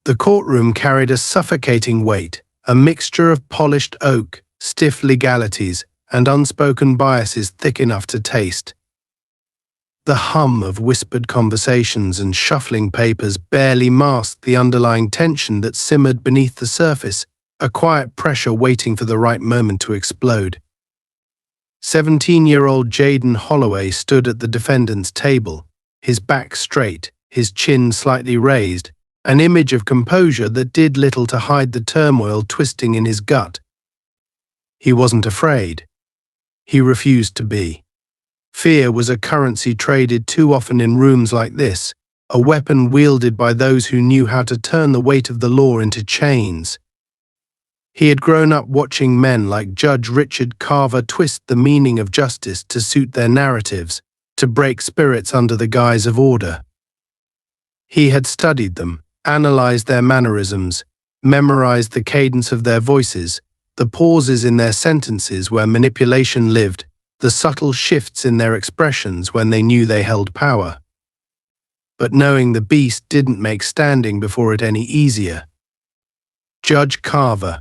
The courtroom carried a suffocating weight, a mixture of polished oak, stiff legalities, and unspoken biases thick enough to taste. The hum of whispered conversations and shuffling papers barely masked the underlying tension that simmered beneath the surface, a quiet pressure waiting for the right moment to explode. 17-year-old Jaden Holloway stood at the defendant's table, his back straight, his chin slightly raised, an image of composure that did little to hide the turmoil twisting in his gut. He wasn't afraid. He refused to be. Fear was a currency traded too often in rooms like this, a weapon wielded by those who knew how to turn the weight of the law into chains. He had grown up watching men like Judge Richard Carver twist the meaning of justice to suit their narratives, to break spirits under the guise of order. He had studied them, analyzed their mannerisms, memorized the cadence of their voices, the pauses in their sentences where manipulation lived, the subtle shifts in their expressions when they knew they held power. But knowing the beast didn't make standing before it any easier. Judge Carver,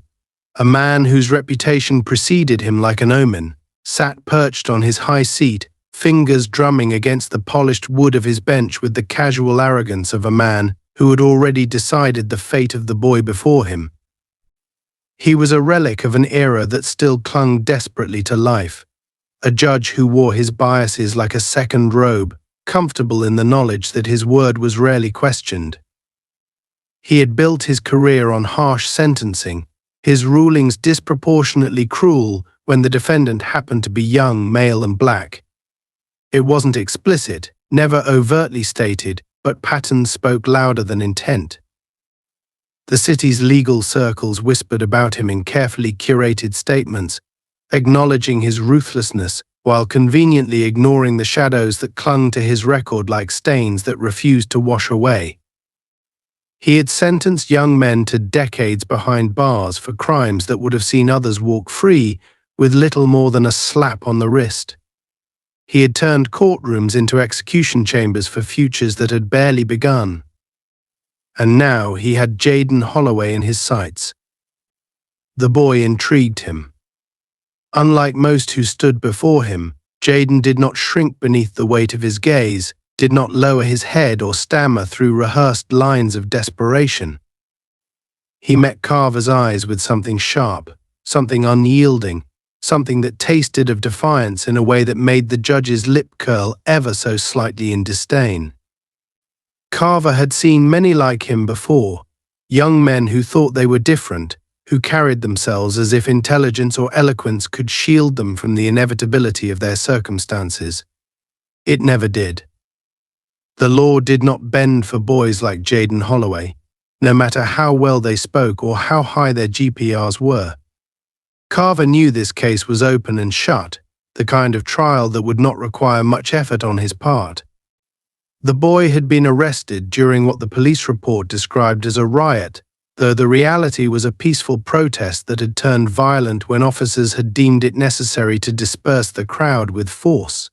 a man whose reputation preceded him like an omen, sat perched on his high seat, fingers drumming against the polished wood of his bench with the casual arrogance of a man who had already decided the fate of the boy before him. He was a relic of an era that still clung desperately to life, a judge who wore his biases like a second robe, comfortable in the knowledge that his word was rarely questioned. He had built his career on harsh sentencing, his rulings disproportionately cruel when the defendant happened to be young, male, and black. It wasn't explicit, never overtly stated, but patterns spoke louder than intent. The city's legal circles whispered about him in carefully curated statements, acknowledging his ruthlessness while conveniently ignoring the shadows that clung to his record like stains that refused to wash away. He had sentenced young men to decades behind bars for crimes that would have seen others walk free with little more than a slap on the wrist. He had turned courtrooms into execution chambers for futures that had barely begun. And now he had Jaden Holloway in his sights. The boy intrigued him. Unlike most who stood before him, Jaden did not shrink beneath the weight of his gaze, did not lower his head or stammer through rehearsed lines of desperation. He met Carver's eyes with something sharp, something unyielding, something that tasted of defiance in a way that made the judge's lip curl ever so slightly in disdain. Carver had seen many like him before, young men who thought they were different, who carried themselves as if intelligence or eloquence could shield them from the inevitability of their circumstances. It never did. The law did not bend for boys like Jaden Holloway, no matter how well they spoke or how high their GPRs were. Carver knew this case was open and shut, the kind of trial that would not require much effort on his part. The boy had been arrested during what the police report described as a riot, though the reality was a peaceful protest that had turned violent when officers had deemed it necessary to disperse the crowd with force.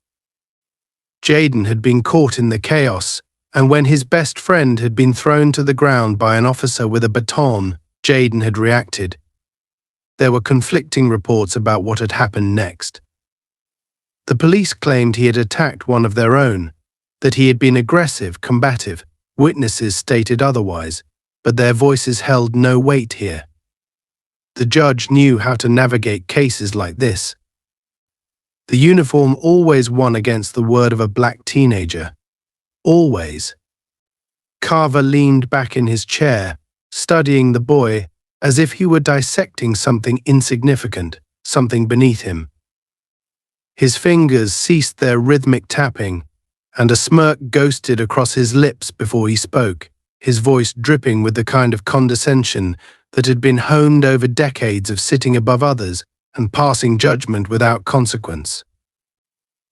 Jaden had been caught in the chaos, and when his best friend had been thrown to the ground by an officer with a baton, Jaden had reacted. There were conflicting reports about what had happened next. The police claimed he had attacked one of their own, that he had been aggressive, combative. Witnesses stated otherwise, but their voices held no weight here. The judge knew how to navigate cases like this. The uniform always won against the word of a black teenager. Always. Carver leaned back in his chair, studying the boy as if he were dissecting something insignificant, something beneath him. His fingers ceased their rhythmic tapping, and a smirk ghosted across his lips before he spoke, his voice dripping with the kind of condescension that had been honed over decades of sitting above others and passing judgment without consequence.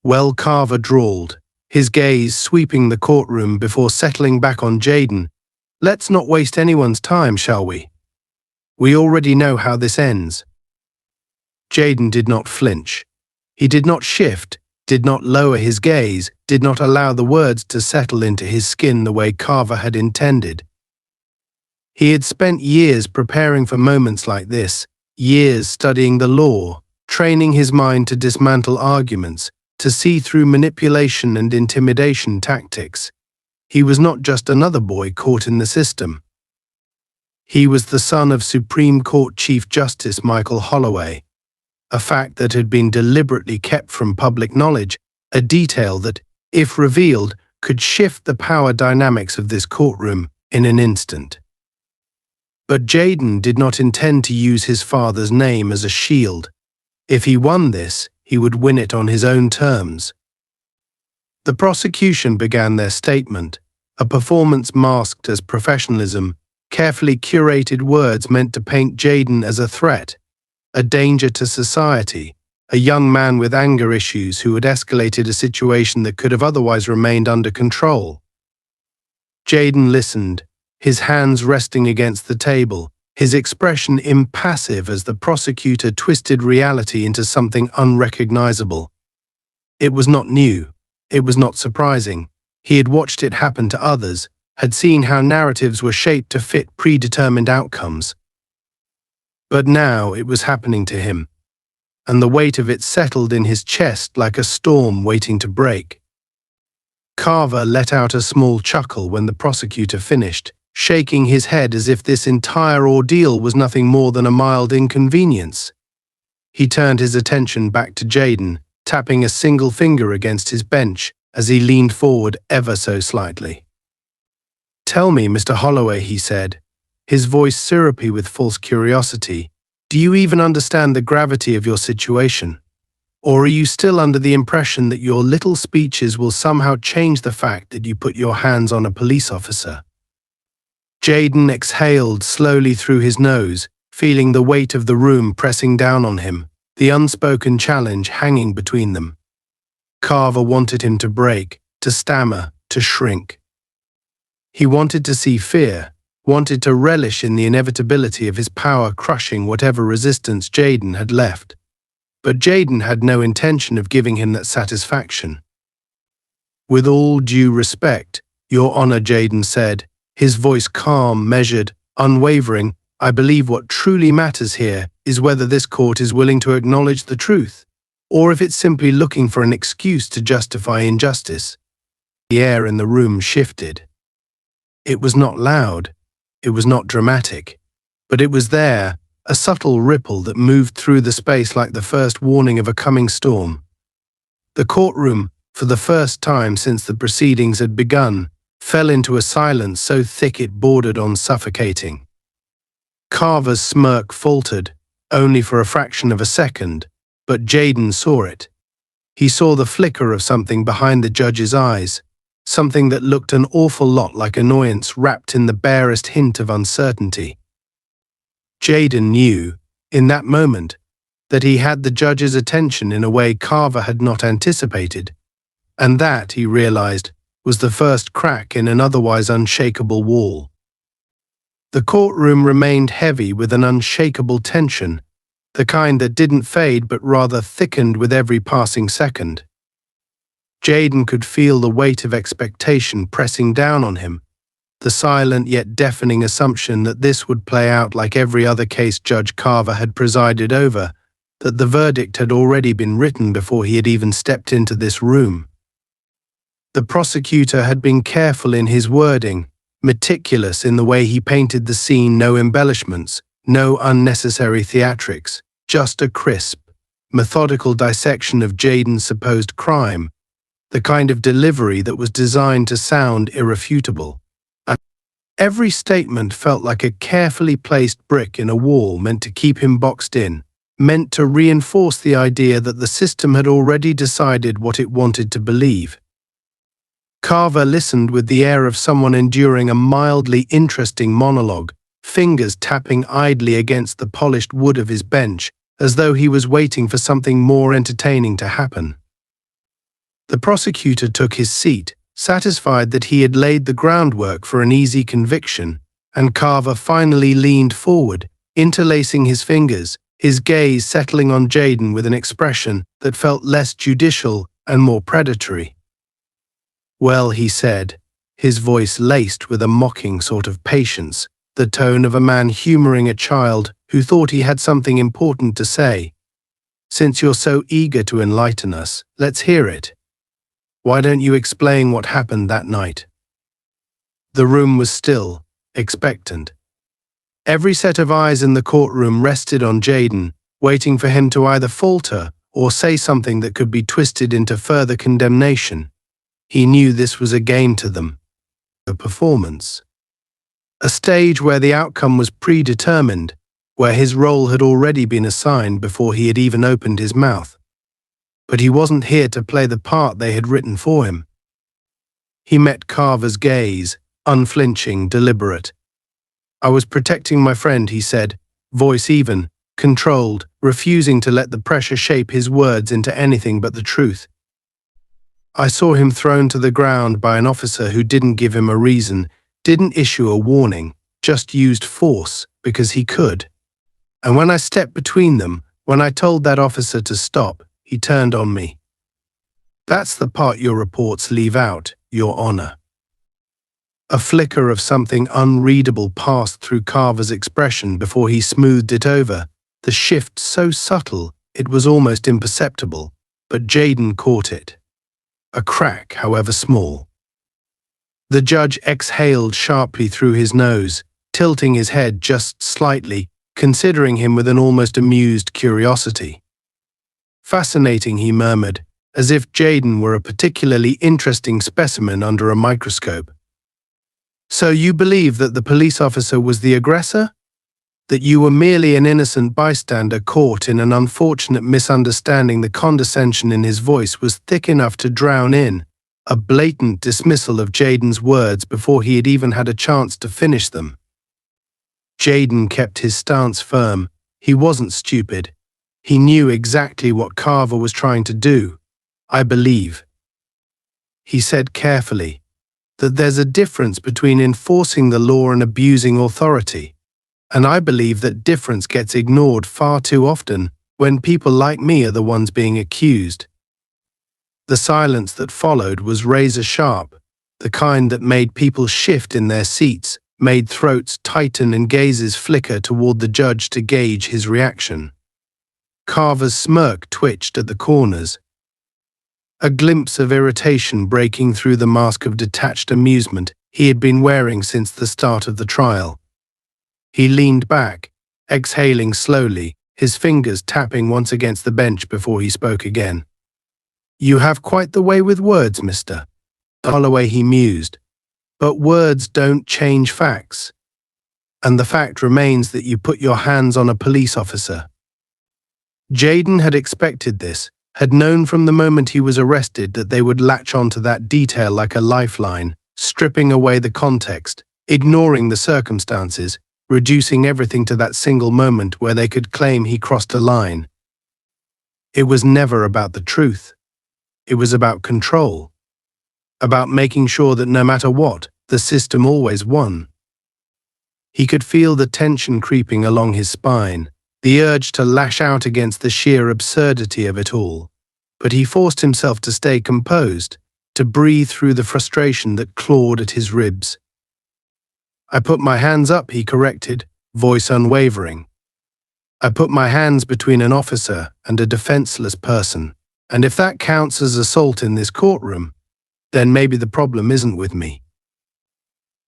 Well, Carver drawled, his gaze sweeping the courtroom before settling back on Jaden. Let's not waste anyone's time, shall we? We already know how this ends. Jaden did not flinch. He did not shift, did not lower his gaze, did not allow the words to settle into his skin the way Carver had intended. He had spent years preparing for moments like this, years studying the law, training his mind to dismantle arguments, to see through manipulation and intimidation tactics. He was not just another boy caught in the system. He was the son of Supreme Court Chief Justice Michael Holloway, a fact that had been deliberately kept from public knowledge, a detail that, if revealed, could shift the power dynamics of this courtroom in an instant. But Jayden did not intend to use his father's name as a shield. If he won this, he would win it on his own terms. The prosecution began their statement, a performance masked as professionalism, carefully curated words meant to paint Jayden as a threat, a danger to society, a young man with anger issues who had escalated a situation that could have otherwise remained under control. Jayden listened, his hands resting against the table, his expression impassive as the prosecutor twisted reality into something unrecognizable. It was not new. It was not surprising. He had watched it happen to others, had seen how narratives were shaped to fit predetermined outcomes. But now it was happening to him, and the weight of it settled in his chest like a storm waiting to break. Carver let out a small chuckle when the prosecutor finished, shaking his head as if this entire ordeal was nothing more than a mild inconvenience. He turned his attention back to Jayden, tapping a single finger against his bench as he leaned forward ever so slightly. "Tell me, Mr. Holloway," he said, his voice syrupy with false curiosity, "do you even understand the gravity of your situation? Or are you still under the impression that your little speeches will somehow change the fact that you put your hands on a police officer?" Jayden exhaled slowly through his nose, feeling the weight of the room pressing down on him, the unspoken challenge hanging between them. Carver wanted him to break, to stammer, to shrink. He wanted to see fear, wanted to relish in the inevitability of his power crushing whatever resistance Jayden had left. But Jayden had no intention of giving him that satisfaction. "With all due respect, Your Honor," Jayden said, his voice calm, measured, unwavering, "I believe what truly matters here is whether this court is willing to acknowledge the truth, or if it's simply looking for an excuse to justify injustice." The air in the room shifted. It was not loud, it was not dramatic, but it was there, a subtle ripple that moved through the space like the first warning of a coming storm. The courtroom, for the first time since the proceedings had begun, fell into a silence so thick it bordered on suffocating. Carver's smirk faltered, only for a fraction of a second, but Jayden saw it. He saw the flicker of something behind the judge's eyes, something that looked an awful lot like annoyance wrapped in the barest hint of uncertainty. Jayden knew, in that moment, that he had the judge's attention in a way Carver had not anticipated, and that, he realized, was the first crack in an otherwise unshakable wall. The courtroom remained heavy with an unshakable tension, the kind that didn't fade but rather thickened with every passing second. Jayden could feel the weight of expectation pressing down on him, the silent yet deafening assumption that this would play out like every other case Judge Carver had presided over, that the verdict had already been written before he had even stepped into this room. The prosecutor had been careful in his wording, meticulous in the way he painted the scene, no embellishments, no unnecessary theatrics, just a crisp, methodical dissection of Jayden's supposed crime, the kind of delivery that was designed to sound irrefutable. And every statement felt like a carefully placed brick in a wall meant to keep him boxed in, meant to reinforce the idea that the system had already decided what it wanted to believe. Carver listened with the air of someone enduring a mildly interesting monologue, fingers tapping idly against the polished wood of his bench, as though he was waiting for something more entertaining to happen. The prosecutor took his seat, satisfied that he had laid the groundwork for an easy conviction, and Carver finally leaned forward, interlacing his fingers, his gaze settling on Jayden with an expression that felt less judicial and more predatory. "Well," he said, his voice laced with a mocking sort of patience, the tone of a man humoring a child who thought he had something important to say. "Since you're so eager to enlighten us, let's hear it. Why don't you explain what happened that night?" The room was still, expectant. Every set of eyes in the courtroom rested on Jayden, waiting for him to either falter or say something that could be twisted into further condemnation. He knew this was a game to them, a performance. A stage where the outcome was predetermined, where his role had already been assigned before he had even opened his mouth. But he wasn't here to play the part they had written for him. He met Carver's gaze, unflinching, deliberate. "I was protecting my friend," he said, voice even, controlled, refusing to let the pressure shape his words into anything but the truth. "I saw him thrown to the ground by an officer who didn't give him a reason, didn't issue a warning, just used force because he could. And when I stepped between them, when I told that officer to stop, he turned on me. That's the part your reports leave out, Your Honor." A flicker of something unreadable passed through Carver's expression before he smoothed it over, the shift so subtle it was almost imperceptible, but Jayden caught it. A crack, however small. The judge exhaled sharply through his nose, tilting his head just slightly, considering him with an almost amused curiosity. "Fascinating," he murmured, as if Jayden were a particularly interesting specimen under a microscope. "So you believe that the police officer was the aggressor? That you were merely an innocent bystander caught in an unfortunate misunderstanding?" The condescension in his voice was thick enough to drown in a blatant dismissal of Jayden's words before he had even had a chance to finish them. Jayden kept his stance firm. He wasn't stupid. He knew exactly what Carver was trying to do. "I believe," he said carefully, "that there's a difference between enforcing the law and abusing authority. And I believe that difference gets ignored far too often when people like me are the ones being accused." The silence that followed was razor sharp, the kind that made people shift in their seats, made throats tighten and gazes flicker toward the judge to gauge his reaction. Carver's smirk twitched at the corners, a glimpse of irritation breaking through the mask of detached amusement he had been wearing since the start of the trial. He leaned back, exhaling slowly, his fingers tapping once against the bench before he spoke again. "You have quite the way with words, Mr. Holloway," he mused. "But words don't change facts. And the fact remains that you put your hands on a police officer." Jayden had expected this, had known from the moment he was arrested that they would latch onto that detail like a lifeline, stripping away the context, ignoring the circumstances, reducing everything to that single moment where they could claim he crossed a line. It was never about the truth. It was about control. About making sure that no matter what, the system always won. He could feel the tension creeping along his spine, the urge to lash out against the sheer absurdity of it all. But he forced himself to stay composed, to breathe through the frustration that clawed at his ribs. "I put my hands up," he corrected, voice unwavering. "I put my hands between an officer and a defenseless person. And if that counts as assault in this courtroom, then maybe the problem isn't with me."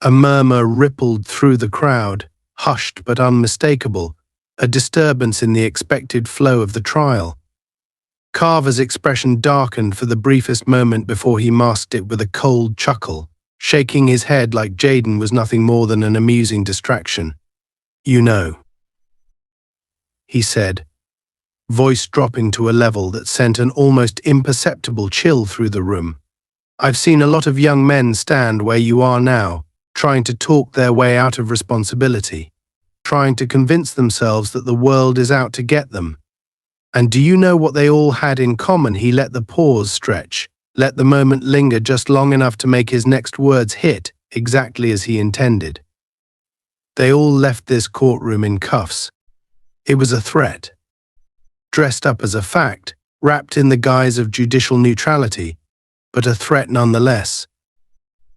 A murmur rippled through the crowd, hushed but unmistakable, a disturbance in the expected flow of the trial. Carver's expression darkened for the briefest moment before he masked it with a cold chuckle, shaking his head like Jayden was nothing more than an amusing distraction. "You know," he said, voice dropping to a level that sent an almost imperceptible chill through the room. "I've seen a lot of young men stand where you are now, trying to talk their way out of responsibility, trying to convince themselves that the world is out to get them. And do you know what they all had in common?" He let the pause stretch, let the moment linger just long enough to make his next words hit exactly as he intended. They all left this courtroom in cuffs. It was a threat. Dressed up as a fact, wrapped in the guise of judicial neutrality, but a threat nonetheless.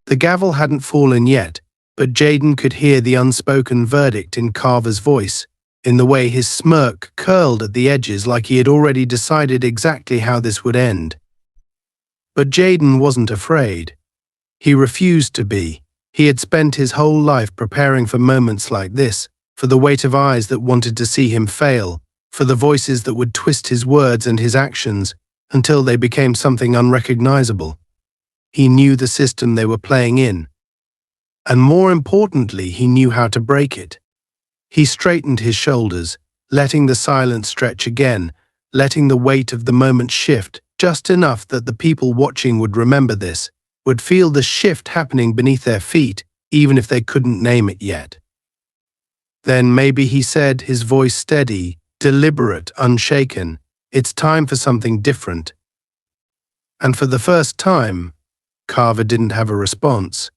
The gavel hadn't fallen yet, But Jaden could hear the unspoken verdict in Carver's voice, in the way his smirk curled at the edges like he had already decided exactly how this would end. But Jaden wasn't afraid. He refused to be. He had spent his whole life preparing for moments like this, for the weight of eyes that wanted to see him fail, for the voices that would twist his words and his actions until they became something unrecognizable. He knew the system they were playing in. And more importantly, he knew how to break it. He straightened his shoulders, letting the silence stretch again, letting the weight of the moment shift just enough that the people watching would remember this, would feel the shift happening beneath their feet, even if they couldn't name it yet. Then maybe he said, his voice steady, deliberate, unshaken, "It's time for something different." And for the first time, Carver didn't have a response.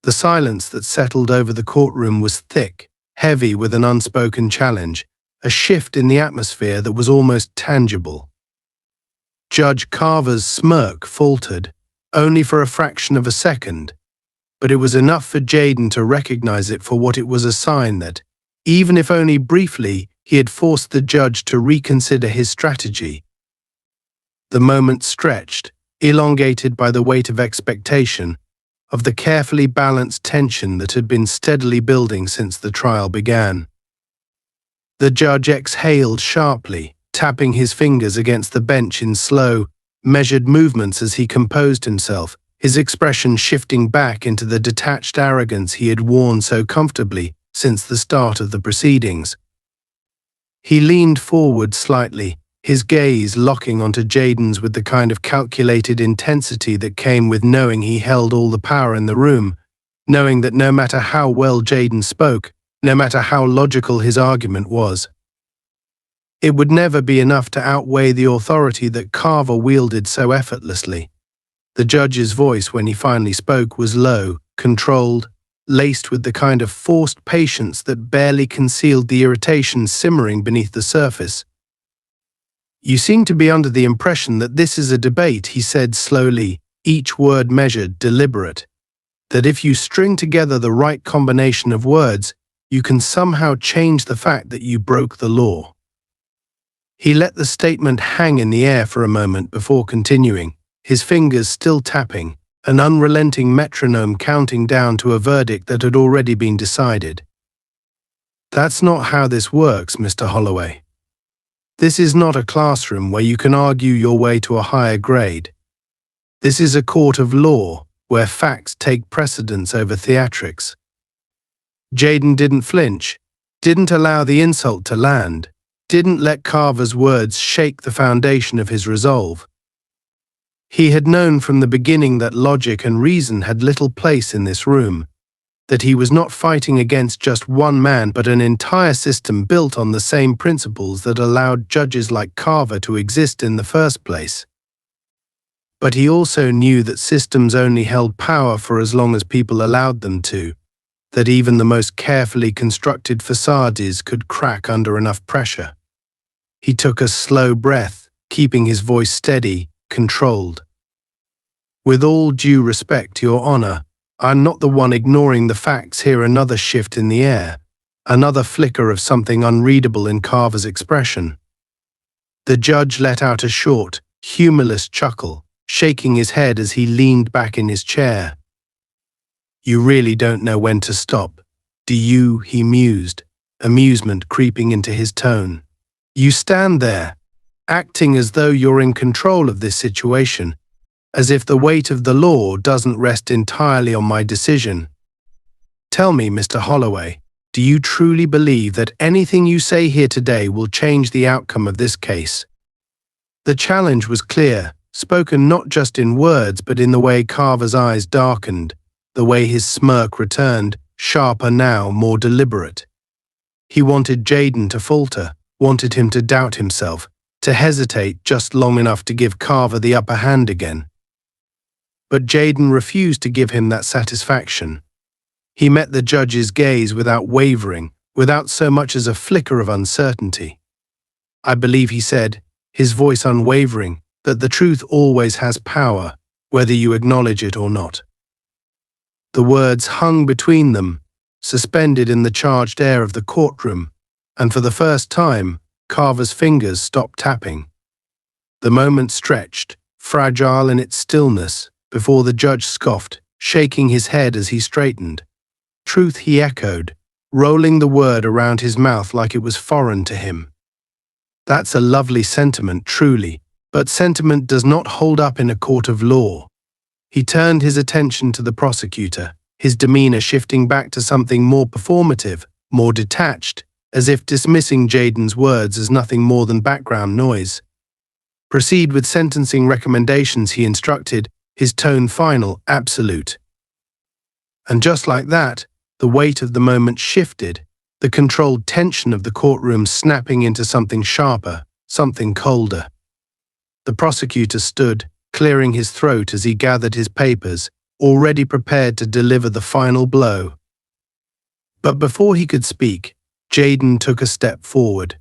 The silence that settled over the courtroom was thick, heavy with an unspoken challenge, a shift in the atmosphere that was almost tangible. Judge Carver's smirk faltered, only for a fraction of a second, but it was enough for Jaden to recognize it for what it was, a sign that, even if only briefly, he had forced the judge to reconsider his strategy. The moment stretched, elongated by the weight of expectation, of the carefully balanced tension that had been steadily building since the trial began. The judge exhaled sharply, tapping his fingers against the bench in slow, measured movements as he composed himself, his expression shifting back into the detached arrogance he had worn so comfortably since the start of the proceedings. He leaned forward slightly, his gaze locking onto Jaden's with the kind of calculated intensity that came with knowing he held all the power in the room, knowing that no matter how well Jaden spoke, no matter how logical his argument was, it would never be enough to outweigh the authority that Carver wielded so effortlessly. The judge's voice, when he finally spoke, was low, controlled, laced with the kind of forced patience that barely concealed the irritation simmering beneath the surface. "You seem to be under the impression that this is a debate," he said slowly, each word measured, deliberate. "That if you string together the right combination of words, you can somehow change the fact that you broke the law." He let the statement hang in the air for a moment before continuing, his fingers still tapping, an unrelenting metronome counting down to a verdict that had already been decided. "That's not how this works, Mr. Holloway. This is not a classroom where you can argue your way to a higher grade. This is a court of law where facts take precedence over theatrics." Jaden didn't flinch, didn't allow the insult to land, didn't let Carver's words shake the foundation of his resolve. He had known from the beginning that logic and reason had little place in this room, that he was not fighting against just one man but an entire system built on the same principles that allowed judges like Carver to exist in the first place. But he also knew that systems only held power for as long as people allowed them to, that even the most carefully constructed facades could crack under enough pressure. He took a slow breath, keeping his voice steady, controlled. "With all due respect, Your Honor, I'm not the one ignoring the facts here." Another shift in the air, another flicker of something unreadable in Carver's expression. The judge let out a short, humorless chuckle, shaking his head as he leaned back in his chair. "You really don't know when to stop, do you?" he mused, amusement creeping into his tone. "You stand there, acting as though you're in control of this situation, as if the weight of the law doesn't rest entirely on my decision. Tell me, Mr. Holloway, do you truly believe that anything you say here today will change the outcome of this case?" The challenge was clear, spoken not just in words but in the way Carver's eyes darkened, the way his smirk returned, sharper now, more deliberate. He wanted Jaden to falter, wanted him to doubt himself, to hesitate just long enough to give Carver the upper hand again. But Jaden refused to give him that satisfaction. He met the judge's gaze without wavering, without so much as a flicker of uncertainty. "I believe," he said, his voice unwavering, "that the truth always has power, whether you acknowledge it or not." The words hung between them, suspended in the charged air of the courtroom, and for the first time, Carver's fingers stopped tapping. The moment stretched, fragile in its stillness, before the judge scoffed, shaking his head as he straightened. Truth, he echoed, rolling the word around his mouth like it was foreign to him. That's a lovely sentiment, truly, but sentiment does not hold up in a court of law. He turned his attention to the prosecutor, his demeanor shifting back to something more performative, more detached, as if dismissing Jayden's words as nothing more than background noise. Proceed with sentencing recommendations, he instructed, his tone final, absolute. And just like that, the weight of the moment shifted, the controlled tension of the courtroom snapping into something sharper, something colder. The prosecutor stood, clearing his throat as he gathered his papers, already prepared to deliver the final blow. But before he could speak, Jayden took a step forward.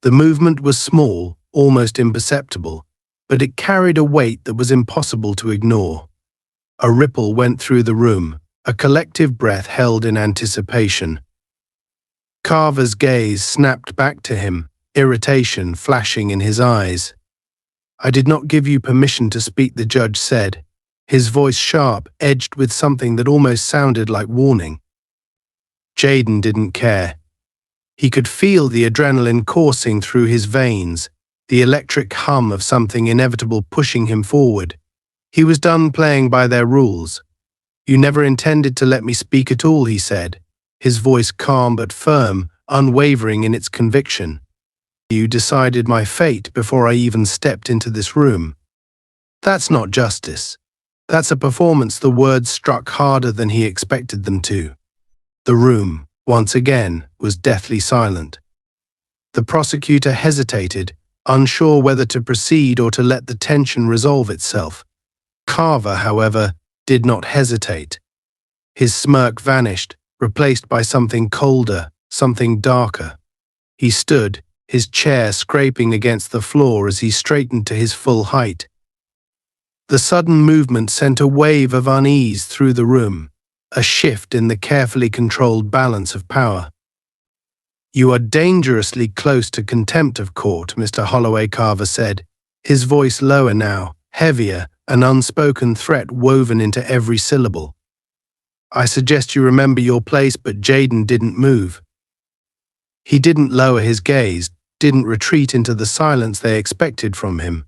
The movement was small, almost imperceptible, but it carried a weight that was impossible to ignore. A ripple went through the room, a collective breath held in anticipation. Carver's gaze snapped back to him, irritation flashing in his eyes. "I did not give you permission to speak," the judge said, his voice sharp, edged with something that almost sounded like warning. Jayden didn't care. He could feel the adrenaline coursing through his veins, the electric hum of something inevitable pushing him forward. He was done playing by their rules. "You never intended to let me speak at all," he said, his voice calm but firm, unwavering in its conviction. "You decided my fate before I even stepped into this room. That's not justice. That's a performance." The words struck harder than he expected them to. The room, once again, was deathly silent. The prosecutor hesitated, unsure whether to proceed or to let the tension resolve itself. Carver, however, did not hesitate. His smirk vanished, replaced by something colder, something darker. He stood, his chair scraping against the floor as he straightened to his full height. The sudden movement sent a wave of unease through the room, a shift in the carefully controlled balance of power. "You are dangerously close to contempt of court," Mr. Holloway, Carver said, his voice lower now, heavier, an unspoken threat woven into every syllable. "I suggest you remember your place," but Jayden didn't move. He didn't lower his gaze, didn't retreat into the silence they expected from him.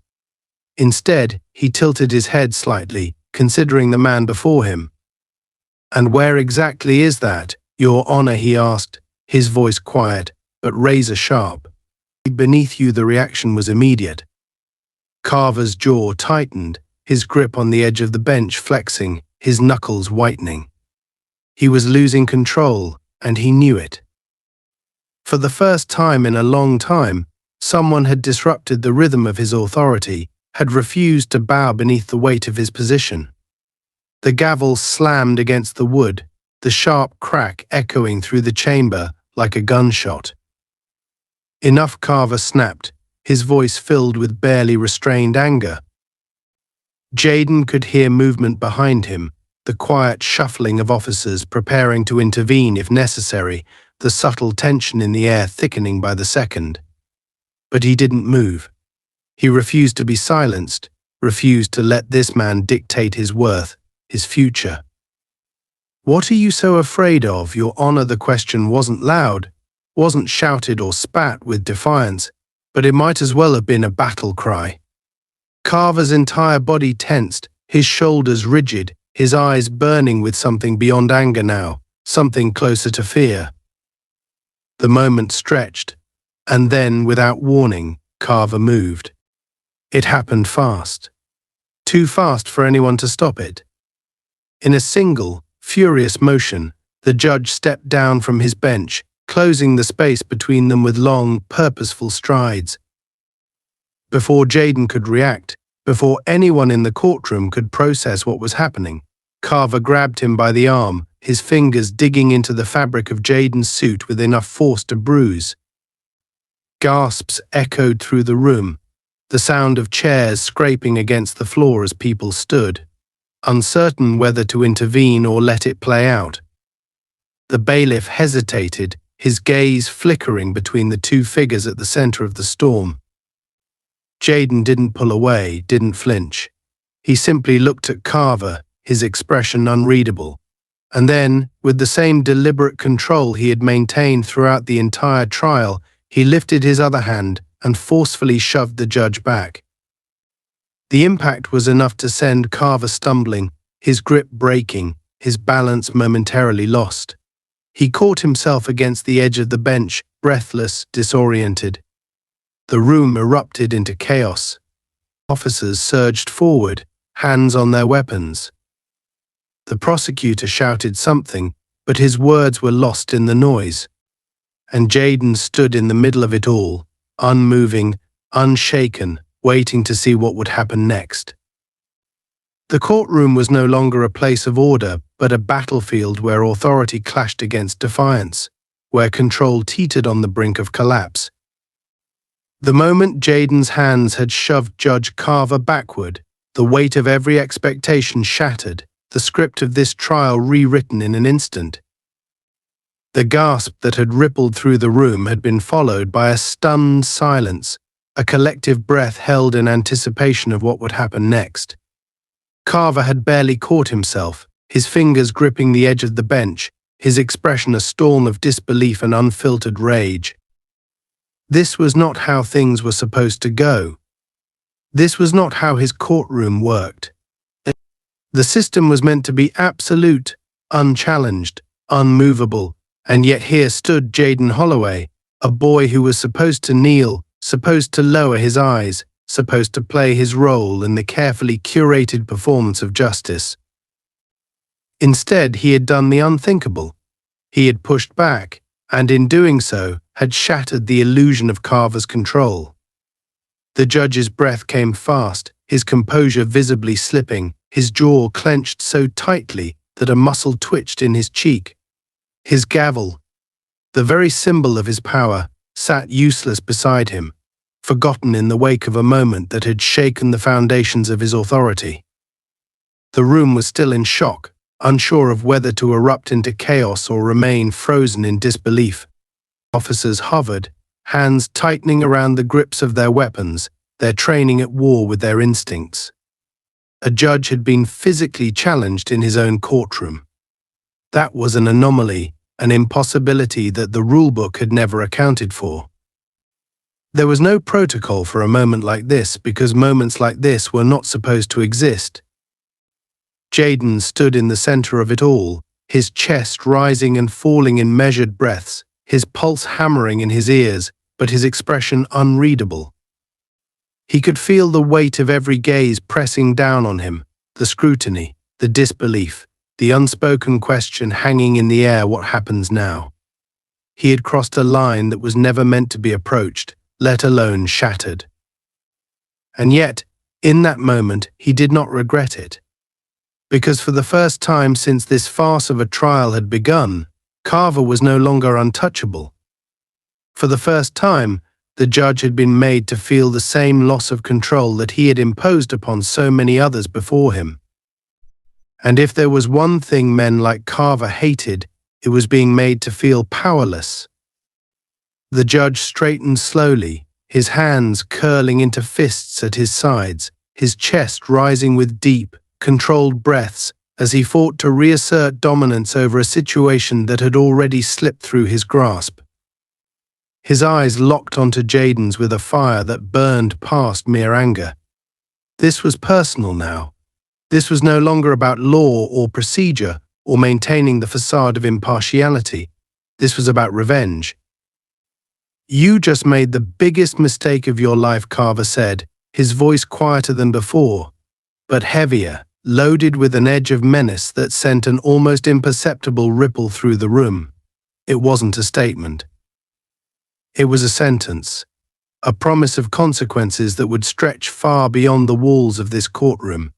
Instead, he tilted his head slightly, considering the man before him. "And where exactly is that, Your Honor?" he asked, his voice quiet, but razor sharp. "Beneath you." The reaction was immediate. Carver's jaw tightened, his grip on the edge of the bench flexing, his knuckles whitening. He was losing control, and he knew it. For the first time in a long time, someone had disrupted the rhythm of his authority, had refused to bow beneath the weight of his position. The gavel slammed against the wood, the sharp crack echoing through the chamber like a gunshot. "Enough," Carver snapped, his voice filled with barely restrained anger. Jayden could hear movement behind him, the quiet shuffling of officers preparing to intervene if necessary, the subtle tension in the air thickening by the second. But he didn't move. He refused to be silenced, refused to let this man dictate his worth, his future. "What are you so afraid of, Your Honor?" The question wasn't loud, wasn't shouted or spat with defiance, but it might as well have been a battle cry. Carver's entire body tensed, his shoulders rigid, his eyes burning with something beyond anger now, something closer to fear. The moment stretched, and then, without warning, Carver moved. It happened fast. Too fast for anyone to stop it. In a single, furious motion, the judge stepped down from his bench, closing the space between them with long, purposeful strides. Before Jayden could react, before anyone in the courtroom could process what was happening, Carver grabbed him by the arm, his fingers digging into the fabric of Jayden's suit with enough force to bruise. Gasps echoed through the room, the sound of chairs scraping against the floor as people stood. uncertain whether to intervene or let it play out. The bailiff hesitated, his gaze flickering between the two figures at the center of the storm. Jayden didn't pull away, didn't flinch. He simply looked at Carver, his expression unreadable. And then, with the same deliberate control he had maintained throughout the entire trial, he lifted his other hand and forcefully shoved the judge back. The impact was enough to send Carver stumbling, his grip breaking, his balance momentarily lost. He caught himself against the edge of the bench, breathless, disoriented. The room erupted into chaos. Officers surged forward, hands on their weapons. The prosecutor shouted something, but his words were lost in the noise. And Jayden stood in the middle of it all, unmoving, unshaken, waiting to see what would happen next. The courtroom was no longer a place of order, but a battlefield where authority clashed against defiance, where control teetered on the brink of collapse. The moment Jayden's hands had shoved Judge Carver backward, the weight of every expectation shattered, the script of this trial rewritten in an instant. The gasp that had rippled through the room had been followed by a stunned silence, a collective breath held in anticipation of what would happen next. Carver had barely caught himself, his fingers gripping the edge of the bench, his expression a storm of disbelief and unfiltered rage. This was not how things were supposed to go. This was not how his courtroom worked. The system was meant to be absolute, unchallenged, unmovable, and yet here stood Jayden Holloway, a boy who was supposed to kneel, supposed to lower his eyes, supposed to play his role in the carefully curated performance of justice. Instead, he had done the unthinkable. He had pushed back, and in doing so, had shattered the illusion of Carver's control. The judge's breath came fast, his composure visibly slipping, his jaw clenched so tightly that a muscle twitched in his cheek. His gavel, the very symbol of his power, sat useless beside him, forgotten in the wake of a moment that had shaken the foundations of his authority. The room was still in shock, unsure of whether to erupt into chaos or remain frozen in disbelief. Officers hovered, hands tightening around the grips of their weapons, their training at war with their instincts. A judge had been physically challenged in his own courtroom. That was an anomaly, an impossibility that the rulebook had never accounted for. There was no protocol for a moment like this because moments like this were not supposed to exist. Jayden stood in the center of it all, his chest rising and falling in measured breaths, his pulse hammering in his ears, but his expression unreadable. He could feel the weight of every gaze pressing down on him, the scrutiny, the disbelief, the unspoken question hanging in the air: what happens now? He had crossed a line that was never meant to be approached, let alone shattered. And yet, in that moment, he did not regret it. Because for the first time since this farce of a trial had begun, Carver was no longer untouchable. For the first time, the judge had been made to feel the same loss of control that he had imposed upon so many others before him. And if there was one thing men like Carver hated, it was being made to feel powerless. The judge straightened slowly, his hands curling into fists at his sides, his chest rising with deep, controlled breaths as he fought to reassert dominance over a situation that had already slipped through his grasp. His eyes locked onto Jayden's with a fire that burned past mere anger. This was personal now. This was no longer about law or procedure or maintaining the facade of impartiality. This was about revenge. "You just made the biggest mistake of your life," Carver said, his voice quieter than before, but heavier, loaded with an edge of menace that sent an almost imperceptible ripple through the room. It wasn't a statement. It was a sentence, a promise of consequences that would stretch far beyond the walls of this courtroom.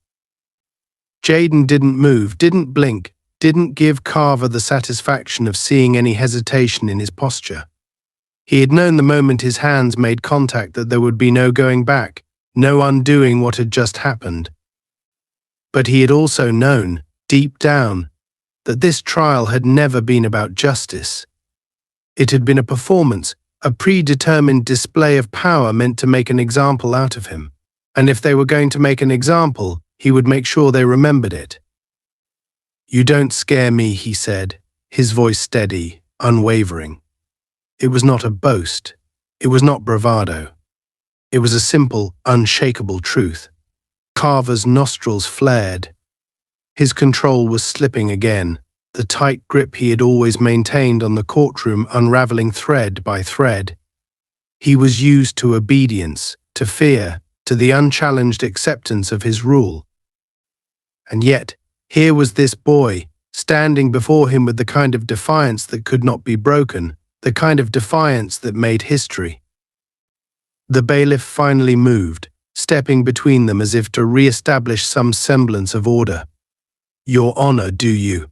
Jayden didn't move, didn't blink, didn't give Carver the satisfaction of seeing any hesitation in his posture. He had known the moment his hands made contact that there would be no going back, no undoing what had just happened. But he had also known, deep down, that this trial had never been about justice. It had been a performance, a predetermined display of power meant to make an example out of him. And if they were going to make an example, he would make sure they remembered it. "You don't scare me," he said, his voice steady, unwavering. It was not a boast. It was not bravado. It was a simple, unshakable truth. Carver's nostrils flared. His control was slipping again, the tight grip he had always maintained on the courtroom unraveling thread by thread. He was used to obedience, to fear, to the unchallenged acceptance of his rule. And yet, here was this boy, standing before him with the kind of defiance that could not be broken, the kind of defiance that made history. The bailiff finally moved, stepping between them as if to re-establish some semblance of order. "Your Honor, do you?"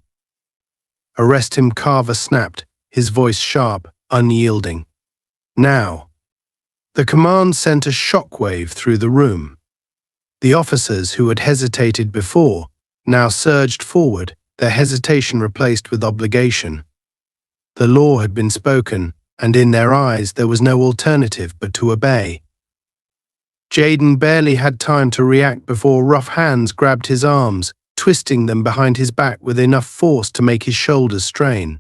"Arrest him," Carver snapped, his voice sharp, unyielding. "Now." The command sent a shockwave through the room. The officers who had hesitated before now surged forward, their hesitation replaced with obligation. The law had been spoken, and in their eyes there was no alternative but to obey. Jaden barely had time to react before rough hands grabbed his arms, twisting them behind his back with enough force to make his shoulders strain.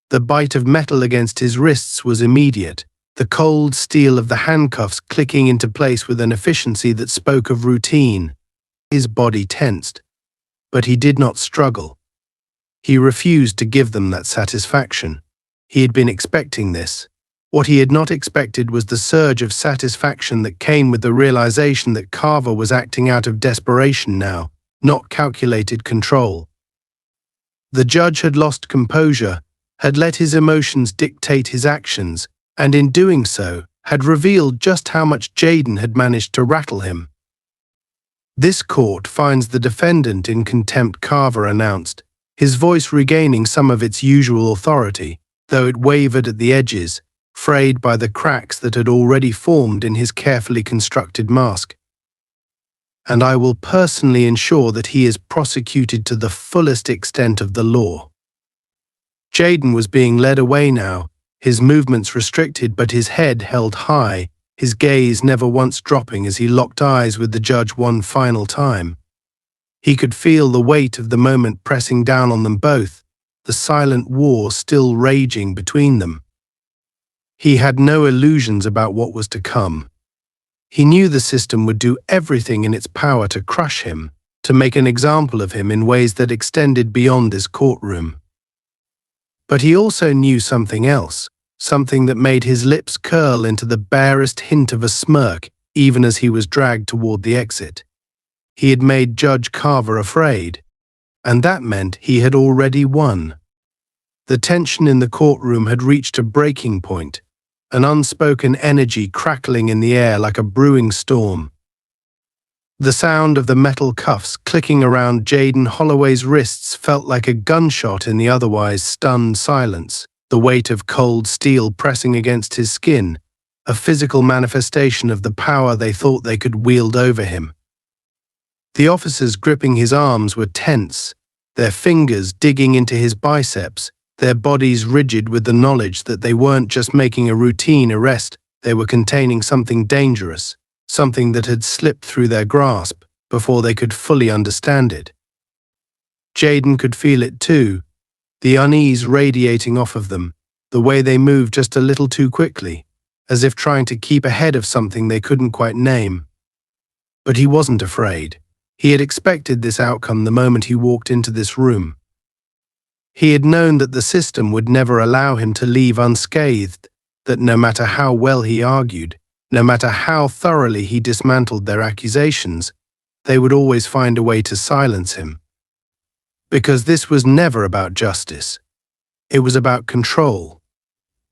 The bite of metal against his wrists was immediate, the cold steel of the handcuffs clicking into place with an efficiency that spoke of routine. His body tensed, but he did not struggle. He refused to give them that satisfaction. He had been expecting this. What he had not expected was the surge of satisfaction that came with the realization that Carver was acting out of desperation now, not calculated control. The judge had lost composure, had let his emotions dictate his actions, and in doing so, had revealed just how much Jaden had managed to rattle him. "This court finds the defendant in contempt," Carver announced, his voice regaining some of its usual authority, though it wavered at the edges, frayed by the cracks that had already formed in his carefully constructed mask. "And I will personally ensure that he is prosecuted to the fullest extent of the law." Jaden was being led away now, his movements restricted but his head held high, his gaze never once dropping as he locked eyes with the judge one final time. He could feel the weight of the moment pressing down on them both, the silent war still raging between them. He had no illusions about what was to come. He knew the system would do everything in its power to crush him, to make an example of him in ways that extended beyond this courtroom. But he also knew something else, something that made his lips curl into the barest hint of a smirk even as he was dragged toward the exit. He had made Judge Carver afraid, and that meant he had already won. The tension in the courtroom had reached a breaking point, an unspoken energy crackling in the air like a brewing storm. The sound of the metal cuffs clicking around Jaden Holloway's wrists felt like a gunshot in the otherwise stunned silence, the weight of cold steel pressing against his skin, a physical manifestation of the power they thought they could wield over him. The officers gripping his arms were tense, their fingers digging into his biceps, their bodies rigid with the knowledge that they weren't just making a routine arrest, they were containing something dangerous, something that had slipped through their grasp before they could fully understand it. Jaden could feel it too, the unease radiating off of them, the way they moved just a little too quickly, as if trying to keep ahead of something they couldn't quite name. But he wasn't afraid. He had expected this outcome the moment he walked into this room. He had known that the system would never allow him to leave unscathed, that no matter how well he argued, no matter how thoroughly he dismantled their accusations, they would always find a way to silence him. Because this was never about justice. It was about control,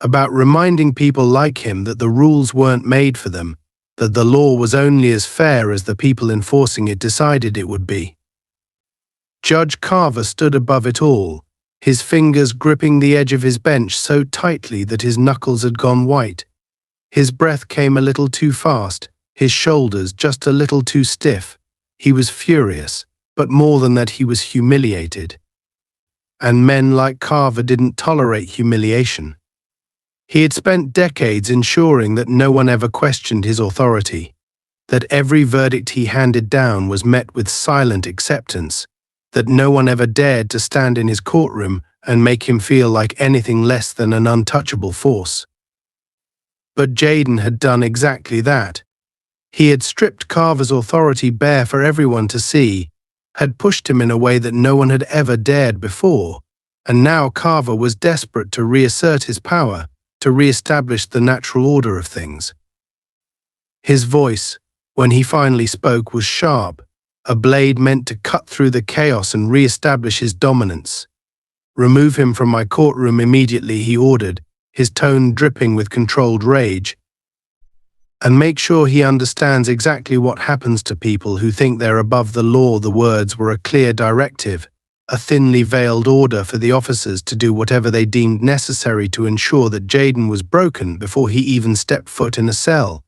about reminding people like him that the rules weren't made for them, that the law was only as fair as the people enforcing it decided it would be. Judge Carver stood above it all, his fingers gripping the edge of his bench so tightly that his knuckles had gone white. His breath came a little too fast, his shoulders just a little too stiff. He was furious, but more than that, he was humiliated. And men like Carver didn't tolerate humiliation. He had spent decades ensuring that no one ever questioned his authority, that every verdict he handed down was met with silent acceptance, that no one ever dared to stand in his courtroom and make him feel like anything less than an untouchable force. But Jayden had done exactly that. He had stripped Carver's authority bare for everyone to see, had pushed him in a way that no one had ever dared before, and now Carver was desperate to reassert his power, to re-establish the natural order of things. His voice, when he finally spoke, was sharp, a blade meant to cut through the chaos and re-establish his dominance. "Remove him from my courtroom immediately," he ordered, his tone dripping with controlled rage. "And make sure he understands exactly what happens to people who think they're above the law." The words were a clear directive, a thinly veiled order for the officers to do whatever they deemed necessary to ensure that Jayden was broken before he even stepped foot in a cell.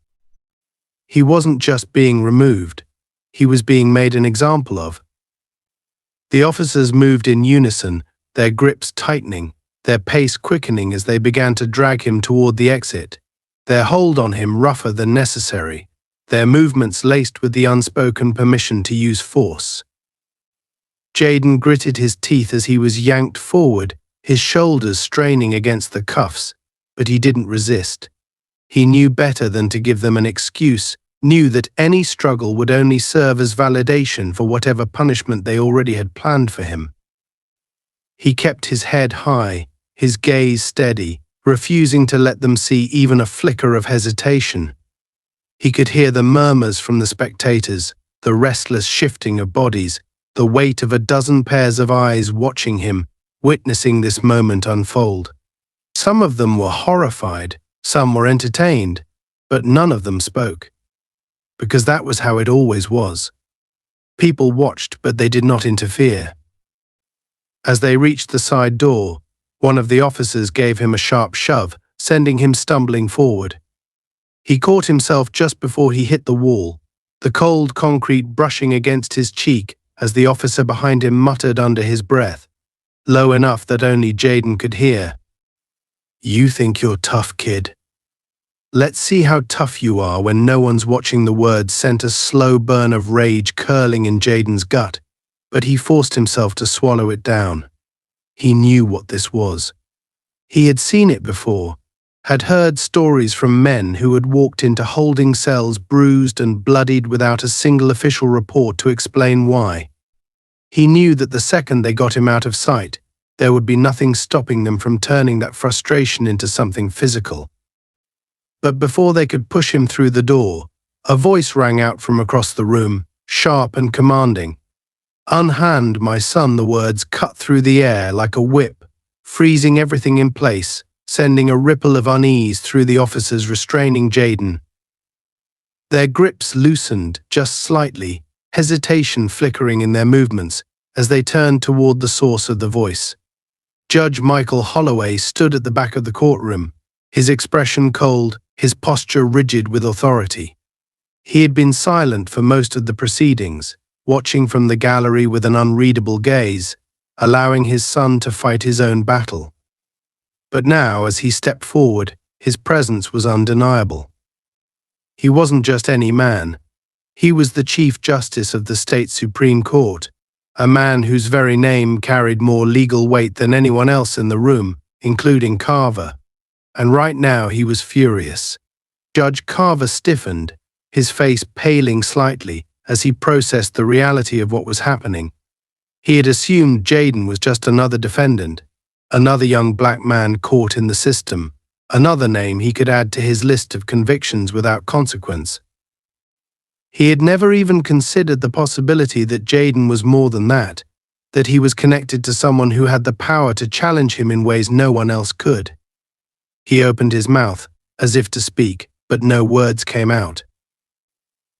He wasn't just being removed, he was being made an example of. The officers moved in unison, their grips tightening, their pace quickening as they began to drag him toward the exit, their hold on him rougher than necessary, their movements laced with the unspoken permission to use force. Jayden gritted his teeth as he was yanked forward, his shoulders straining against the cuffs, but he didn't resist. He knew better than to give them an excuse, knew that any struggle would only serve as validation for whatever punishment they already had planned for him. He kept his head high, his gaze steady, refusing to let them see even a flicker of hesitation. He could hear the murmurs from the spectators, the restless shifting of bodies, the weight of a dozen pairs of eyes watching him, witnessing this moment unfold. Some of them were horrified, some were entertained, but none of them spoke. Because that was how it always was. People watched, but they did not interfere. As they reached the side door, one of the officers gave him a sharp shove, sending him stumbling forward. He caught himself just before he hit the wall, the cold concrete brushing against his cheek as the officer behind him muttered under his breath, low enough that only Jayden could hear, "You think you're tough, kid. Let's see how tough you are." When no one's watching, the words sent a slow burn of rage curling in Jayden's gut, but he forced himself to swallow it down. He knew what this was. He had seen it before, had heard stories from men who had walked into holding cells bruised and bloodied without a single official report to explain why. He knew that the second they got him out of sight, there would be nothing stopping them from turning that frustration into something physical. But before they could push him through the door, a voice rang out from across the room, sharp and commanding. "Unhand my son." The words cut through the air like a whip, freezing everything in place, sending a ripple of unease through the officers restraining Jayden. Their grips loosened just slightly, hesitation flickering in their movements as they turned toward the source of the voice. Judge Michael Holloway stood at the back of the courtroom, his expression cold, his posture rigid with authority. He had been silent for most of the proceedings, watching from the gallery with an unreadable gaze, allowing his son to fight his own battle. But now, as he stepped forward, his presence was undeniable. He wasn't just any man. He was the Chief Justice of the state Supreme Court, a man whose very name carried more legal weight than anyone else in the room, including Carver. And right now he was furious. Judge Carver stiffened, his face paling slightly as he processed the reality of what was happening. He had assumed Jayden was just another defendant, another young black man caught in the system, another name he could add to his list of convictions without consequence. He had never even considered the possibility that Jayden was more than that he was connected to someone who had the power to challenge him in ways no one else could. He opened his mouth, as if to speak, but no words came out.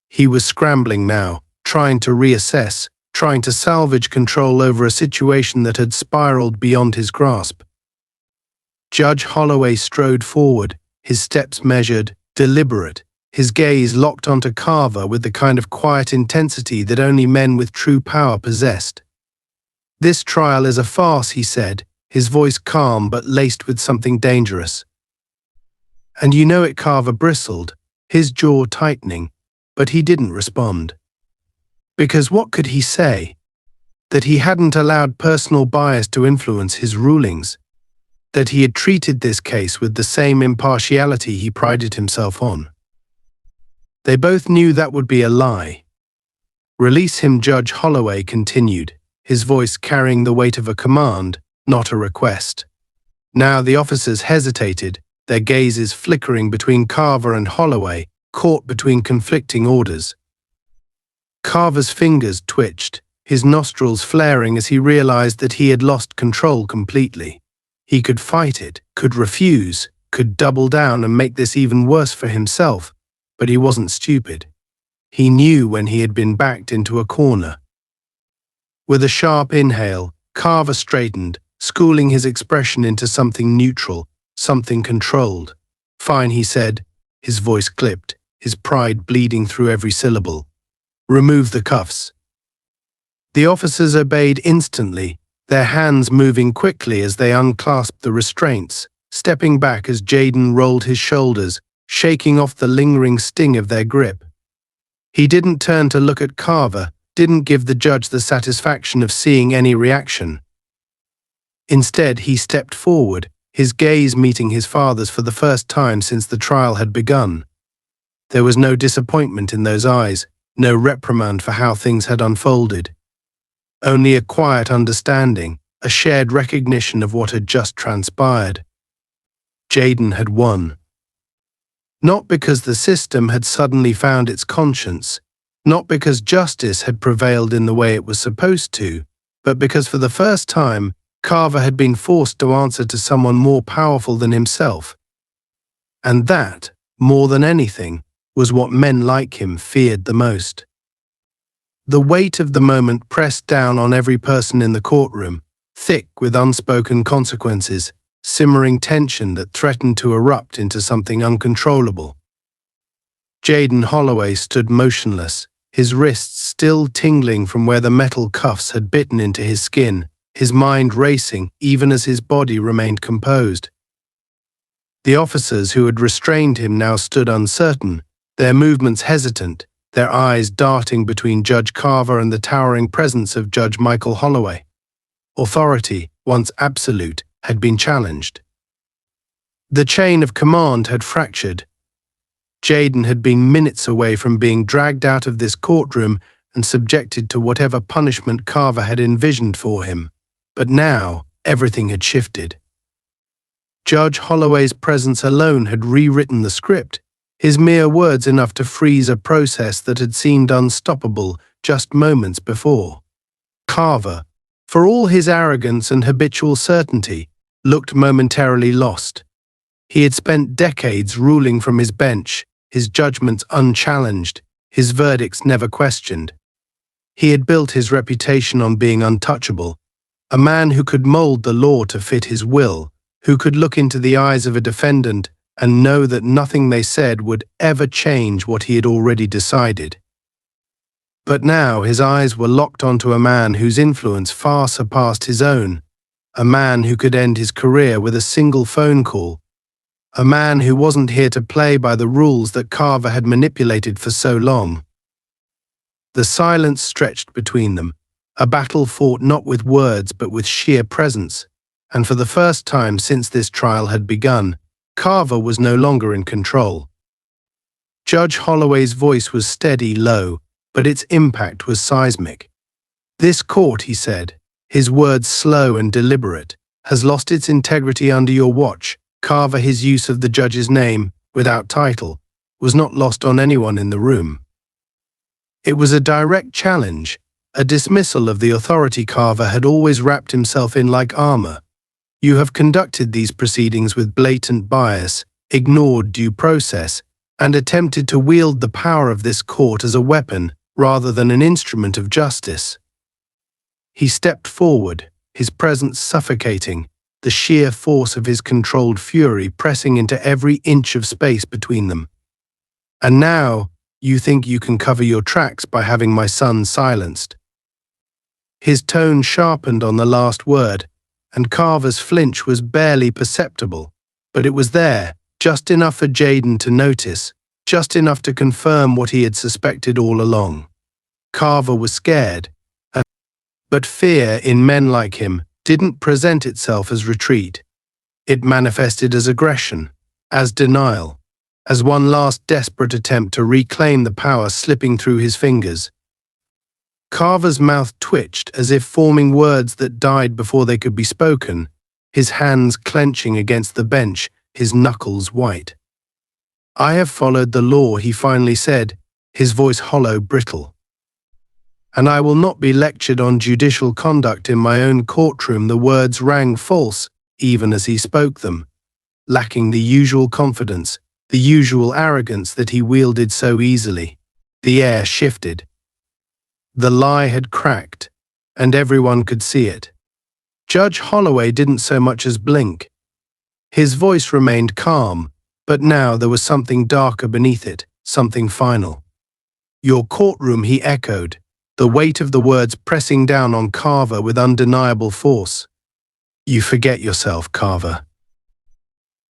He was scrambling now, trying to reassess, trying to salvage control over a situation that had spiraled beyond his grasp. Judge Holloway strode forward, his steps measured, deliberate, his gaze locked onto Carver with the kind of quiet intensity that only men with true power possessed. "This trial is a farce," he said, his voice calm but laced with something dangerous. "And you know it." Carver bristled, his jaw tightening, but he didn't respond. Because what could he say? That he hadn't allowed personal bias to influence his rulings. That he had treated this case with the same impartiality he prided himself on. They both knew that would be a lie. "Release him," Judge Holloway continued, his voice carrying the weight of a command, not a request. Now the officers hesitated, their gazes flickering between Carver and Holloway, caught between conflicting orders. Carver's fingers twitched, his nostrils flaring as he realized that he had lost control completely. He could fight it, could refuse, could double down and make this even worse for himself, but he wasn't stupid. He knew when he had been backed into a corner. With a sharp inhale, Carver straightened, schooling his expression into something neutral, something controlled. "Fine," he said, his voice clipped, his pride bleeding through every syllable. "Remove the cuffs." The officers obeyed instantly, their hands moving quickly as they unclasped the restraints, stepping back as Jaden rolled his shoulders, shaking off the lingering sting of their grip. He didn't turn to look at Carver, didn't give the judge the satisfaction of seeing any reaction. Instead, he stepped forward, his gaze meeting his father's for the first time since the trial had begun. There was no disappointment in those eyes, no reprimand for how things had unfolded. Only a quiet understanding, a shared recognition of what had just transpired. Jaden had won. Not because the system had suddenly found its conscience, not because justice had prevailed in the way it was supposed to, but because for the first time, Carver had been forced to answer to someone more powerful than himself. And that, more than anything, was what men like him feared the most. The weight of the moment pressed down on every person in the courtroom, thick with unspoken consequences, simmering tension that threatened to erupt into something uncontrollable. Jaden Holloway stood motionless, his wrists still tingling from where the metal cuffs had bitten into his skin, his mind racing even as his body remained composed. The officers who had restrained him now stood uncertain, their movements hesitant, their eyes darting between Judge Carver and the towering presence of Judge Michael Holloway. Authority, once absolute, had been challenged. The chain of command had fractured. Jaden had been minutes away from being dragged out of this courtroom and subjected to whatever punishment Carver had envisioned for him. But now, everything had shifted. Judge Holloway's presence alone had rewritten the script, his mere words enough to freeze a process that had seemed unstoppable just moments before. Carver, for all his arrogance and habitual certainty, looked momentarily lost. He had spent decades ruling from his bench, his judgments unchallenged, his verdicts never questioned. He had built his reputation on being untouchable, a man who could mold the law to fit his will, who could look into the eyes of a defendant and know that nothing they said would ever change what he had already decided. But now his eyes were locked onto a man whose influence far surpassed his own, a man who could end his career with a single phone call, a man who wasn't here to play by the rules that Carver had manipulated for so long. The silence stretched between them, a battle fought not with words but with sheer presence, and for the first time since this trial had begun, Carver was no longer in control. Judge Holloway's voice was steady, low, but its impact was seismic. "This court," he said, his words slow and deliberate, "has lost its integrity under your watch." Carver, his use of the judge's name, without title, was not lost on anyone in the room. It was a direct challenge, a dismissal of the authority Carver had always wrapped himself in like armor. You have conducted these proceedings with blatant bias, ignored due process, and attempted to wield the power of this court as a weapon rather than an instrument of justice. He stepped forward, his presence suffocating, the sheer force of his controlled fury pressing into every inch of space between them. And now, you think you can cover your tracks by having my son silenced. His tone sharpened on the last word, and Carver's flinch was barely perceptible, but it was there, just enough for Jayden to notice, just enough to confirm what he had suspected all along. Carver was scared, but fear in men like him didn't present itself as retreat. It manifested as aggression, as denial, as one last desperate attempt to reclaim the power slipping through his fingers. Carver's mouth twitched as if forming words that died before they could be spoken, his hands clenching against the bench, his knuckles white. "I have followed the law," he finally said, his voice hollow, brittle. "And I will not be lectured on judicial conduct in my own courtroom." The words rang false, even as he spoke them, lacking the usual confidence, the usual arrogance that he wielded so easily. The air shifted. The lie had cracked, and everyone could see it. Judge Holloway didn't so much as blink. His voice remained calm, but now there was something darker beneath it, something final. "Your courtroom," he echoed, the weight of the words pressing down on Carver with undeniable force. "You forget yourself, Carver.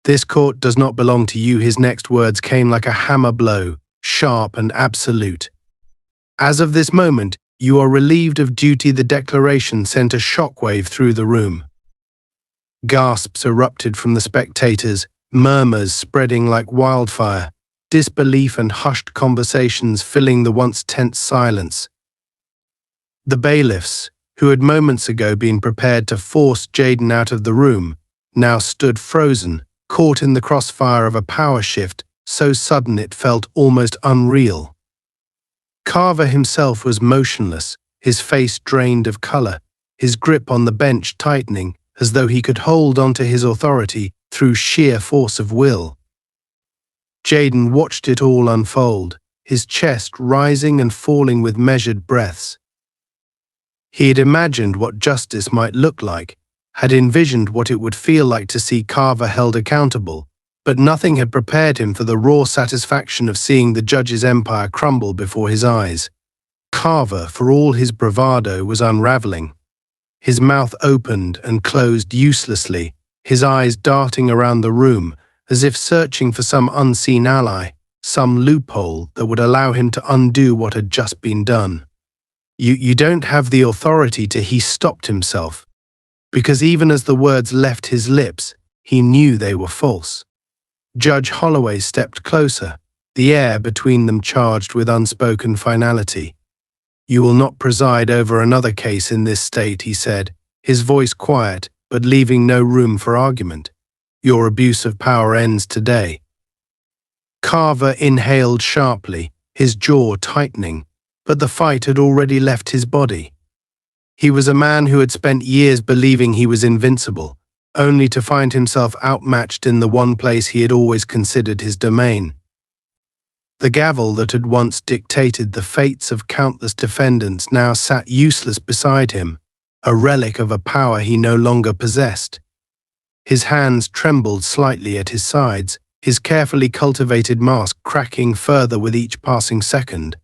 This court does not belong to you." His next words came like a hammer blow, sharp and absolute. "As of this moment, you are relieved of duty." The declaration sent a shockwave through the room. Gasps erupted from the spectators, murmurs spreading like wildfire, disbelief and hushed conversations filling the once tense silence. The bailiffs, who had moments ago been prepared to force Jayden out of the room, now stood frozen, caught in the crossfire of a power shift so sudden it felt almost unreal. Carver himself was motionless, his face drained of color, his grip on the bench tightening, as though he could hold onto his authority through sheer force of will. Jayden watched it all unfold, his chest rising and falling with measured breaths. He had imagined what justice might look like, had envisioned what it would feel like to see Carver held accountable, but nothing had prepared him for the raw satisfaction of seeing the judge's empire crumble before his eyes. Carver, for all his bravado, was unraveling. His mouth opened and closed uselessly, his eyes darting around the room, as if searching for some unseen ally, some loophole that would allow him to undo what had just been done. You don't have the authority to." He stopped himself, because even as the words left his lips, he knew they were false. Judge Holloway stepped closer, the air between them charged with unspoken finality. "You will not preside over another case in this state," he said, his voice quiet but leaving no room for argument. "Your abuse of power ends today." Carver inhaled sharply, his jaw tightening, but the fight had already left his body. He was a man who had spent years believing he was invincible, only to find himself outmatched in the one place he had always considered his domain. The gavel that had once dictated the fates of countless defendants now sat useless beside him, a relic of a power he no longer possessed. His hands trembled slightly at his sides, his carefully cultivated mask cracking further with each passing second.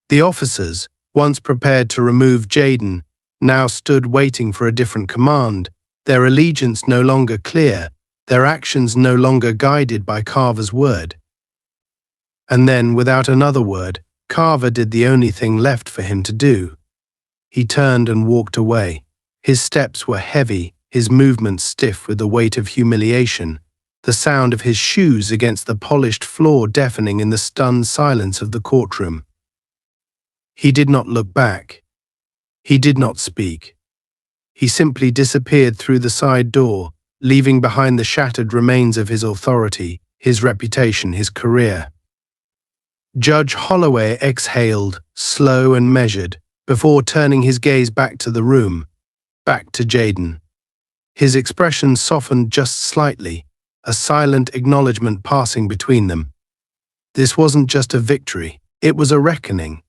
The officers, once prepared to remove Jayden, now stood waiting for a different command, their allegiance no longer clear, their actions no longer guided by Carver's word. And then, without another word, Carver did the only thing left for him to do. He turned and walked away. His steps were heavy, his movements stiff with the weight of humiliation, the sound of his shoes against the polished floor deafening in the stunned silence of the courtroom. He did not look back. He did not speak. He simply disappeared through the side door, leaving behind the shattered remains of his authority, his reputation, his career. Judge Holloway exhaled, slow and measured, before turning his gaze back to the room, back to Jayden. His expression softened just slightly, a silent acknowledgement passing between them. This wasn't just a victory, it was a reckoning.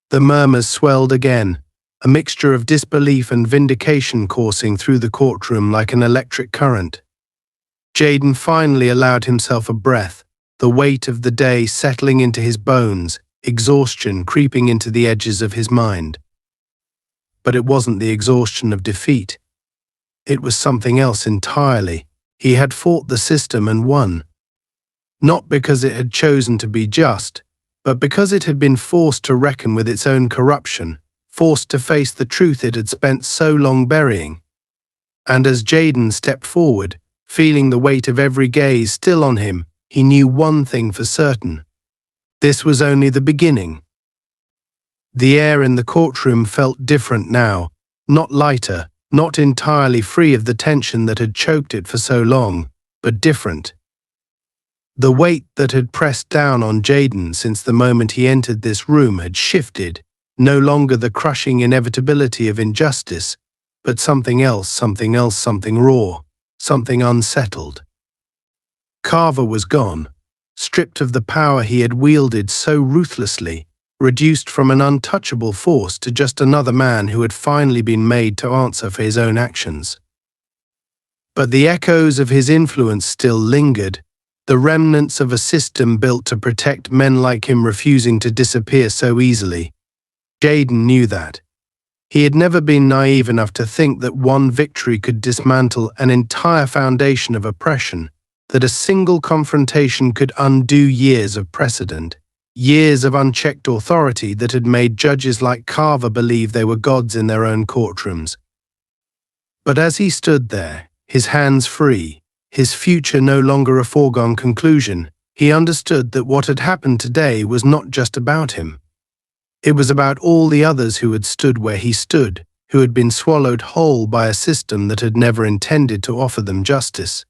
The murmurs swelled again, a mixture of disbelief and vindication coursing through the courtroom like an electric current. Jayden finally allowed himself a breath, the weight of the day settling into his bones, exhaustion creeping into the edges of his mind. But it wasn't the exhaustion of defeat. It was something else entirely. He had fought the system and won. Not because it had chosen to be just, but because it had been forced to reckon with its own corruption, forced to face the truth it had spent so long burying. And as Jaden stepped forward, feeling the weight of every gaze still on him, he knew one thing for certain. This was only the beginning. The air in the courtroom felt different now, not lighter, not entirely free of the tension that had choked it for so long, but different. The weight that had pressed down on Jaden since the moment he entered this room had shifted, no longer the crushing inevitability of injustice, but something else, something raw, something unsettled. Carver was gone, stripped of the power he had wielded so ruthlessly, reduced from an untouchable force to just another man who had finally been made to answer for his own actions. But the echoes of his influence still lingered, the remnants of a system built to protect men like him refusing to disappear so easily. Jaden knew that. He had never been naive enough to think that one victory could dismantle an entire foundation of oppression, that a single confrontation could undo years of precedent, years of unchecked authority that had made judges like Carver believe they were gods in their own courtrooms. But as he stood there, his hands free, his future no longer a foregone conclusion, he understood that what had happened today was not just about him. It was about all the others who had stood where he stood, who had been swallowed whole by a system that had never intended to offer them justice.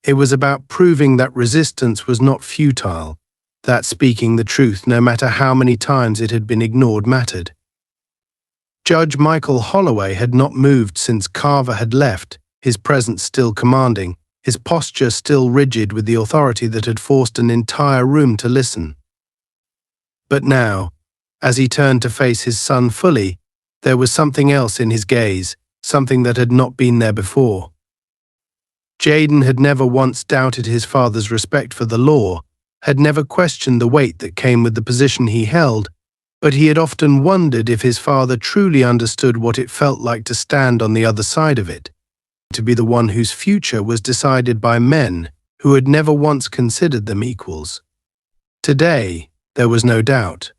It was about proving that resistance was not futile, that speaking the truth no matter how many times it had been ignored mattered. Judge Michael Holloway had not moved since Carver had left, his presence still commanding, his posture still rigid with the authority that had forced an entire room to listen. But now, as he turned to face his son fully, there was something else in his gaze, something that had not been there before. Jaden had never once doubted his father's respect for the law, had never questioned the weight that came with the position he held, but he had often wondered if his father truly understood what it felt like to stand on the other side of it, to be the one whose future was decided by men who had never once considered them equals. Today, there was no doubt.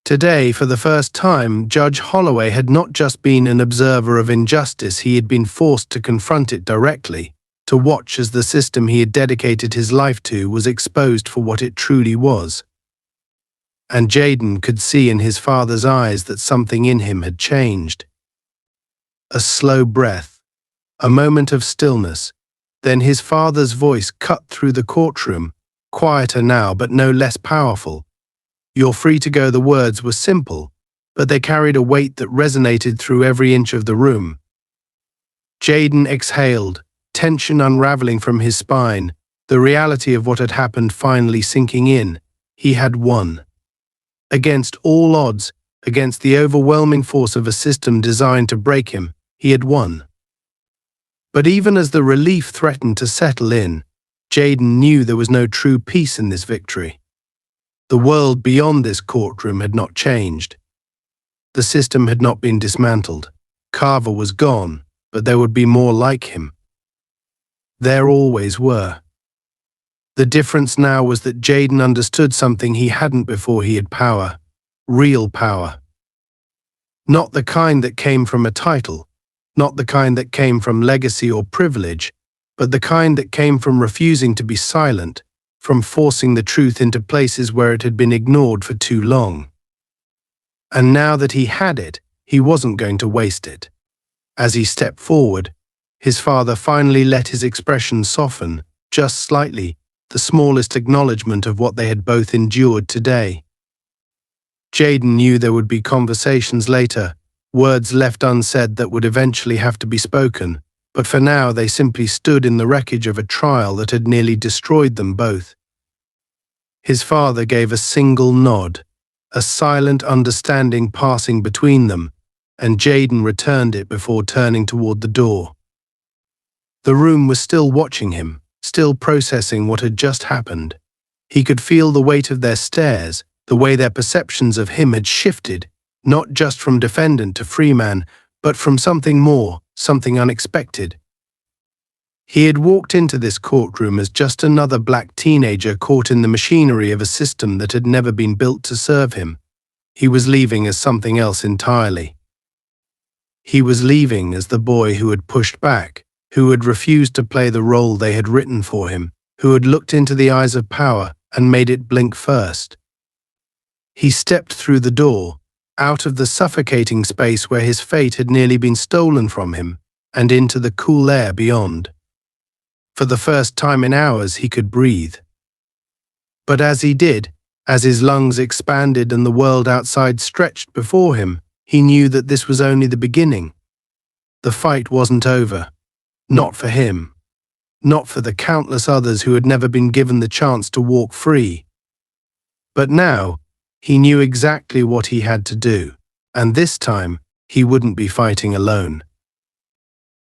Today, for the first time, Judge Holloway had not just been an observer of injustice, he had been forced to confront it directly, to watch as the system he had dedicated his life to was exposed for what it truly was. And Jaden could see in his father's eyes that something in him had changed. A slow breath, a moment of stillness, then his father's voice cut through the courtroom, quieter now but no less powerful. "You're free to go." The words were simple, but they carried a weight that resonated through every inch of the room. Jaden exhaled, tension unraveling from his spine, the reality of what had happened finally sinking in. He had won. Against all odds, against the overwhelming force of a system designed to break him, he had won. But even as the relief threatened to settle in, Jaden knew there was no true peace in this victory. The world beyond this courtroom had not changed. The system had not been dismantled. Carver was gone, but there would be more like him. There always were. The difference now was that Jaden understood something he hadn't before. He had power, real power. Not the kind that came from a title, not the kind that came from legacy or privilege, but the kind that came from refusing to be silent, from forcing the truth into places where it had been ignored for too long. And now that he had it, he wasn't going to waste it. As he stepped forward, his father finally let his expression soften, just slightly, the smallest acknowledgement of what they had both endured today. Jaden knew there would be conversations later, words left unsaid that would eventually have to be spoken, but for now they simply stood in the wreckage of a trial that had nearly destroyed them both. His father gave a single nod, a silent understanding passing between them, and Jaden returned it before turning toward the door. The room was still watching him, still processing what had just happened. He could feel the weight of their stares, the way their perceptions of him had shifted, not just from defendant to free man, but from something more, something unexpected. He had walked into this courtroom as just another black teenager caught in the machinery of a system that had never been built to serve him. He was leaving as something else entirely. He was leaving as the boy who had pushed back, who had refused to play the role they had written for him, who had looked into the eyes of power and made it blink first. He stepped through the door, out of the suffocating space where his fate had nearly been stolen from him, and into the cool air beyond. For the first time in hours, he could breathe. But as he did, as his lungs expanded and the world outside stretched before him, he knew that this was only the beginning. The fight wasn't over. Not for him. Not for the countless others who had never been given the chance to walk free. But now, he knew exactly what he had to do, and this time, he wouldn't be fighting alone.